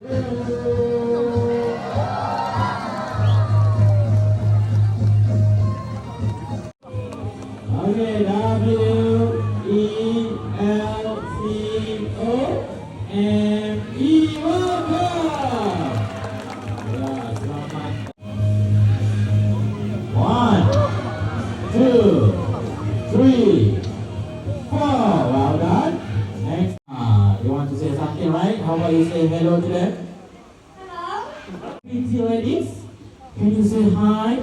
Okay, W-E-L-C-O-M-E welcome. Ya, selamat. 1, 2, 3, 4. Well done. Next, you want to say something, right? How about you say hello to them? Hello. Pretty ladies, can you say hi?